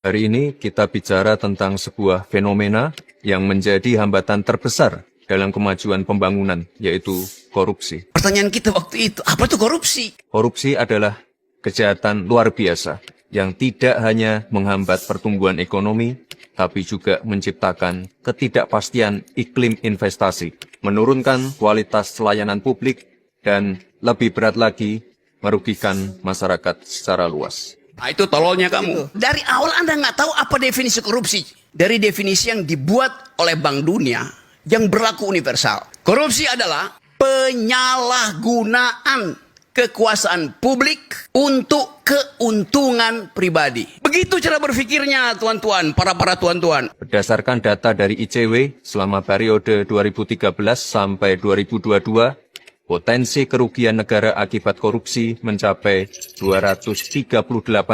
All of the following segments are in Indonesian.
Hari ini kita bicara tentang sebuah fenomena yang menjadi hambatan terbesar dalam kemajuan pembangunan, yaitu korupsi. Pertanyaan kita waktu itu, apa itu korupsi? Korupsi adalah kejahatan luar biasa yang tidak hanya menghambat pertumbuhan ekonomi, tapi juga menciptakan ketidakpastian iklim investasi, menurunkan kualitas layanan publik, dan lebih berat lagi, merugikan masyarakat secara luas. Nah, itu tololnya kamu. Dari awal Anda nggak tahu apa definisi korupsi. Dari definisi yang dibuat oleh Bank Dunia yang berlaku universal. Korupsi adalah penyalahgunaan kekuasaan publik untuk keuntungan pribadi. Begitu cara berpikirnya, tuan-tuan, para tuan-tuan. Berdasarkan data dari ICW, selama periode 2013 sampai 2022, potensi kerugian negara akibat korupsi mencapai 238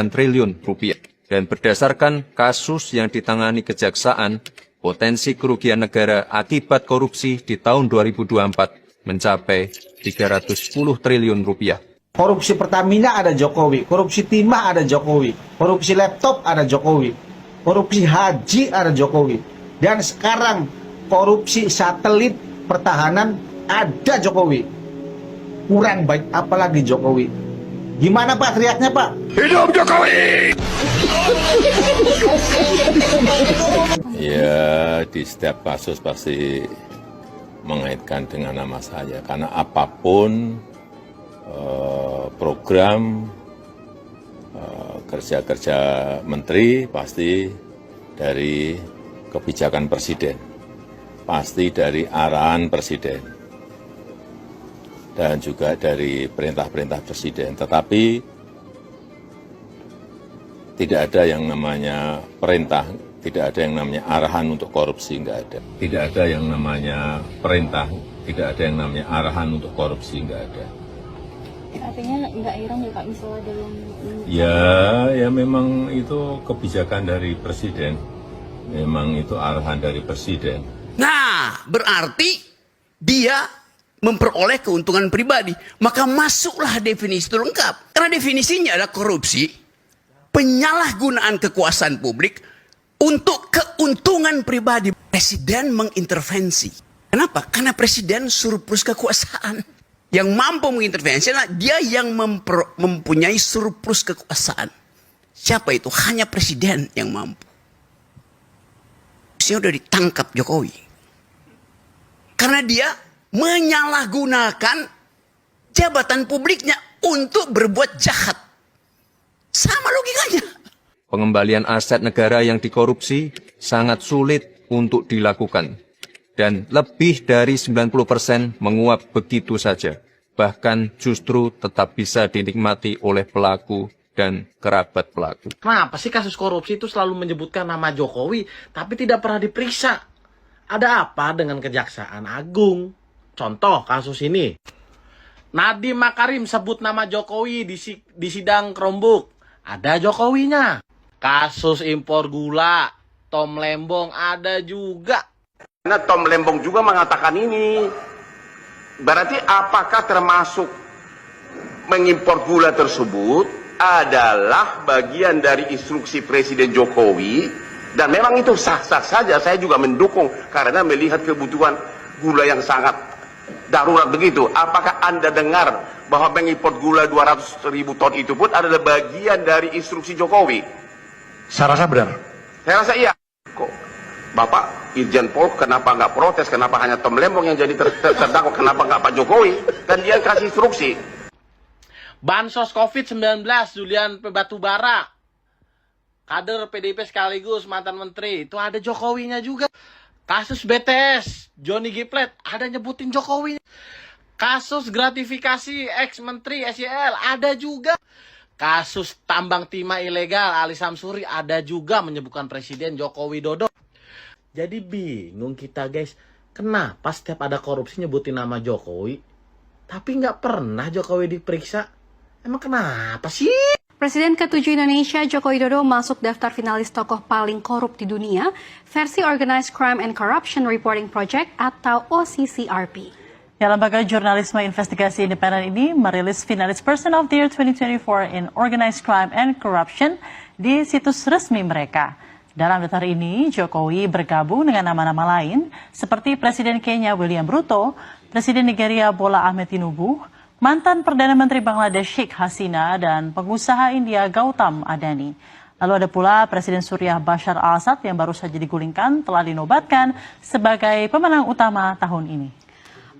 triliun rupiah. Dan berdasarkan kasus yang ditangani kejaksaan, potensi kerugian negara akibat korupsi di tahun 2024 mencapai 310 triliun rupiah. Korupsi Pertamina ada Jokowi, korupsi timah ada Jokowi, korupsi laptop ada Jokowi, korupsi haji ada Jokowi, dan sekarang korupsi satelit pertahanan ada Jokowi. Kurang baik apalagi Jokowi. Gimana Pak teriaknya Pak? Hidup Jokowi! Ya, di setiap kasus pasti mengaitkan dengan nama saya. Karena apapun program kerja-kerja menteri pasti dari kebijakan presiden. Pasti dari arahan presiden. Dan juga dari perintah-perintah presiden. Tetapi tidak ada yang namanya perintah, tidak ada yang namanya arahan untuk korupsi, enggak ada. Tidak ada yang namanya perintah, tidak ada yang namanya arahan untuk korupsi, enggak ada. Artinya enggak heran ya Pak, misalnya dalam... Ya memang itu kebijakan dari presiden. Memang itu arahan dari presiden. Nah, berarti dia memperoleh keuntungan pribadi. Maka masuklah definisi itu lengkap. Karena definisinya adalah korupsi, penyalahgunaan kekuasaan publik untuk keuntungan pribadi. Presiden mengintervensi. Kenapa? Karena presiden surplus kekuasaan. Yang mampu mengintervensi adalah dia yang mempunyai surplus kekuasaan. Siapa itu? Hanya presiden yang mampu. Dia sudah ditangkap Jokowi. Karena dia menyalahgunakan jabatan publiknya untuk berbuat jahat. Sama logikanya. Pengembalian aset negara yang dikorupsi sangat sulit untuk dilakukan. Dan lebih dari 90% menguap begitu saja. Bahkan justru tetap bisa dinikmati oleh pelaku dan kerabat pelaku. Kenapa sih kasus korupsi itu selalu menyebutkan nama Jokowi, tapi tidak pernah diperiksa? Ada apa dengan Kejaksaan Agung? Contoh kasus ini. Nadiem Makarim sebut nama Jokowi di sidang Chromebook. Ada Jokowinya. Kasus impor gula, Tom Lembong ada juga. Karena Tom Lembong juga mengatakan ini. Berarti apakah termasuk mengimpor gula tersebut adalah bagian dari instruksi Presiden Jokowi? Dan memang itu sah-sah saja, saya juga mendukung karena melihat kebutuhan gula yang sangat darurat begitu. Apakah Anda dengar bahwa mengimpor gula 200.000 ton itu pun adalah bagian dari instruksi Jokowi? Saya rasa benar. Saya rasa iya. Kok Bapak Irjen Pol kenapa nggak protes? Kenapa hanya Tom Lembong yang jadi terdakwa? Kenapa nggak Pak Jokowi? Kan dia yang kasih instruksi. Bansos COVID-19, Julian Batubara. Kader PDIP sekaligus mantan menteri. Itu ada Jokowinya juga. Kasus BTS, Johnny G. Plate, ada nyebutin Jokowi. Kasus gratifikasi ex-menteri SYL, ada juga. Kasus tambang timah ilegal, Ali Samsuri, ada juga menyebutkan Presiden Joko Widodo. Jadi bingung kita guys, kenapa setiap ada korupsi nyebutin nama Jokowi, tapi nggak pernah Jokowi diperiksa? Emang kenapa sih? Presiden ke-7 Indonesia Joko Widodo masuk daftar finalis tokoh paling korup di dunia versi Organized Crime and Corruption Reporting Project atau OCCRP. Ya, Lembaga Jurnalisme Investigasi Independen ini merilis finalis Person of the Year 2024 in Organized Crime and Corruption di situs resmi mereka. Dalam daftar ini, Jokowi bergabung dengan nama-nama lain seperti Presiden Kenya William Ruto, Presiden Nigeria Bola Ahmed Tinubu, mantan Perdana Menteri Bangladesh Sheikh Hasina, dan pengusaha India Gautam Adani. Lalu ada pula Presiden Suriah Bashar al-Assad yang baru saja digulingkan telah dinobatkan sebagai pemenang utama tahun ini.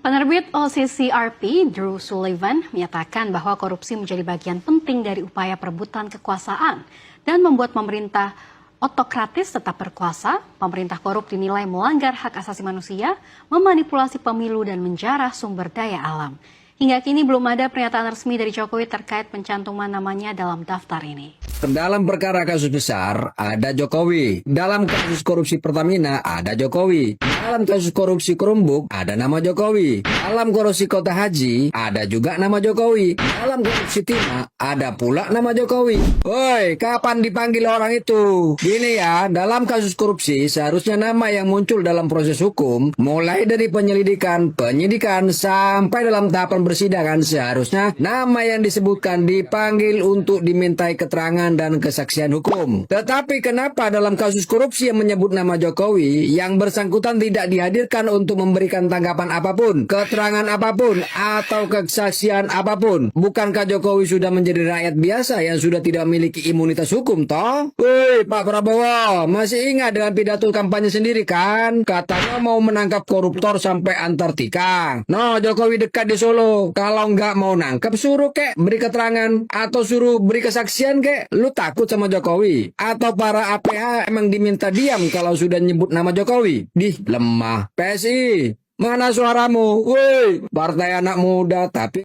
Penerbit OCCRP, Drew Sullivan, menyatakan bahwa korupsi menjadi bagian penting dari upaya perebutan kekuasaan dan membuat pemerintah otokratis tetap berkuasa. Pemerintah korup dinilai melanggar hak asasi manusia, memanipulasi pemilu, dan menjarah sumber daya alam. Hingga kini belum ada pernyataan resmi dari Jokowi terkait pencantuman namanya dalam daftar ini. Dalam perkara kasus besar, ada Jokowi. Dalam kasus korupsi Pertamina, ada Jokowi. Dalam kasus korupsi Kerumbuk, ada nama Jokowi. Dalam korupsi Kota Haji, ada juga nama Jokowi. Dalam korupsi Timah, ada pula nama Jokowi. Woi, kapan dipanggil orang itu? Gini ya, dalam kasus korupsi, seharusnya nama yang muncul dalam proses hukum, mulai dari penyelidikan, penyidikan, sampai dalam tahapan persidangan, seharusnya nama yang disebutkan dipanggil untuk dimintai keterangan dan kesaksian hukum. Tetapi kenapa dalam kasus korupsi yang menyebut nama Jokowi, yang bersangkutan tidak dihadirkan untuk memberikan tanggapan apapun, keterangan apapun, atau kesaksian apapun? Bukankah Jokowi sudah menjadi rakyat biasa yang sudah tidak memiliki imunitas hukum, toh? Woi, Pak Prabowo, masih ingat dengan pidato kampanye sendiri kan? Katanya mau menangkap koruptor sampai Antartika. No, Jokowi dekat di Solo. Kalau nggak mau nangkep, suruh kek beri keterangan atau suruh beri kesaksian kek. Lu takut sama Jokowi? Atau para APH emang diminta diam kalau sudah nyebut nama Jokowi? Lemah. PSI, mana suaramu? Woi, partai anak muda tapi